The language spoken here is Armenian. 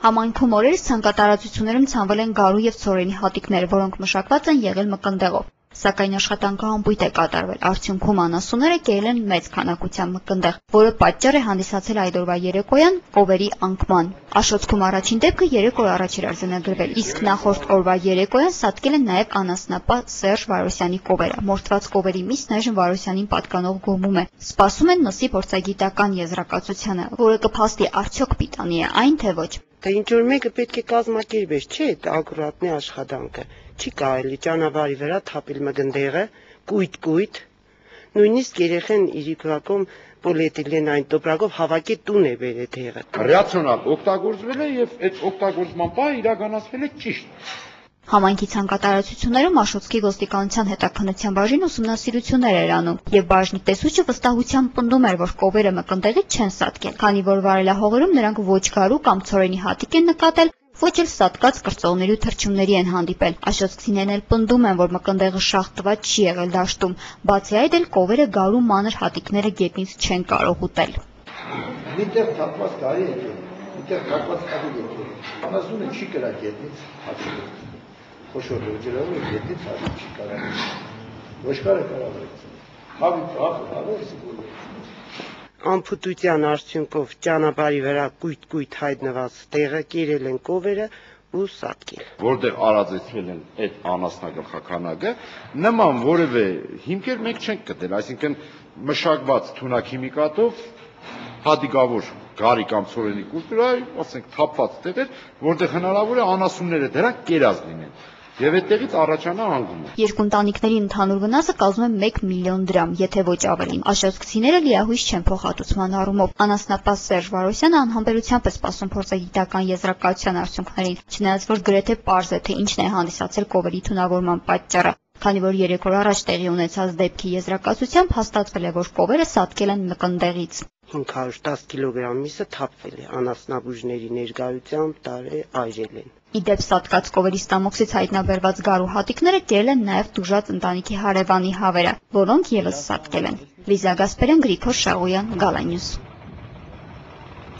Համայնքում օրերս ցանկատարածություններում ցանվել են գարու եւ ցորենի հատիկներ, որոնք մշակված են եղել մկնդեղով։ Սակայն աշխատանքը համբույթ է կատարվել, արդյունքում անասունները կերել են մեծ քանակությամբ մկնդեղ, որը պատճառ է հանդիսացել այդ օրվա երեկոյան կովերի անկման։ Աշոտքում առաջին դեպքը 3 օր առաջ էր արձանագրվել, իսկ նախորդ օրվա երեկոյան սատկել են նաև անասնապահ Սերժ Վարոսյանի կովերը։ Մորթված կովերի միսն այժմ Վարոսյանին պատկանող գոմում է։ Սպասում են մսի փորձագիտական եզրակացությանը, որը կփաստի արդյոք պիտանի է այն, թե ոչ։ Թե ինչ որ մեկը պետք է կազմակերպեր, չէ՞ այդ ակուրատնի աշխատանքը։ Չի կարելի ճանապարհի վրա թափել մկնդեղը, կույտ, նույնիսկ երեխեն իրիկրակում պոլիէթիլենային տոպրակով հավաքի տուն է բերել տեղը։ Ռեակցիոնալ օգտագործվել է եւ այդ օգտագործման պահը իրականացվել է ճիշտ։ Համայնքի ցանկատարածություններում Աշոտքի ոստիկանության հետաքննության բաժին ուսումնասիրություններ էր անում, եւ բաժնի տեսուչը վստահությամբ պնդում էր, որ կովերը մկնդեղից չեն սատկել, քանի որ վարելահողերում նրանք ոչ գարու կամ ցորենի հատիկ են նկատել, ոչ էլ սատկած կրծողների ու թռչունների են հանդիպել։ Աշոտքցիներն էլ պնդում են, որ մկնդեղը շաղտված չի եղել դաշտում, բացի այդ էլ կովերը գարու մանր հատիկները գետնից չեն կարող ուտել։ Միտեղ թափված կարի է, միտեղ թափված կարի է, անասունը չի կրա գետնից հատիկ։ Խոշոր ջրով գետնից հատիկ չի կարող։ Ոչխարը կարող է։ Անփութության արդյունքով ճանապարհի վրա կույտ հայտնված տեղը կերել են կովերը ու սատկել։ Որտեղ արածեցվել են այդ անասնագլխականակը, նման որևէ հիմքեր մենք չենք գտել, այսինքն մշակված թունաքիմիկատով հատիկավոր գարի կամ ցորենի կուլտուրայի, ասենք թափված տեղեր, որտեղ հնարավոր է անասունները դրանք կերած լինեն։ Եվ այդտեղից առաջանա անկումը։ Երկու ընտանիքների ընդհանուր վնասը կազմում է 1 միլիոն դրամ, եթե ոչ ավելին։ Աշոտքցիները լիահույս չեն փոխհատուցման առումով։ Անասնապահ Սերժ Վարոսյանը անհամբերությամբ է սպասում փորձագիտական եզրակացության արդյունքներին, չնայած որ գրեթե պարզ է, թե ինչն է հանդիսացել կովերի թունավորման պատճառը, քանի որ 3 օր առաջ տեղի ունեցած դեպքի եզրակացությամբ հաստատվել է, որ կովերը սատկել են մկնդեղից։ 510 կիլոգրամ միսը թափվել է, անասնաբուժների ներկայությամբ տարե այրել են։ Իդեպ սատկած կովերի ստամոքսից հայտնաբերված գարու հատիկները կերել են նաև տուժած ընտանիքի հարևանի հավերը, որոնք եւս սատկել են։ Լիզա Գասպարյան, Գրիգոր Շաղոյան, Գալանյուս։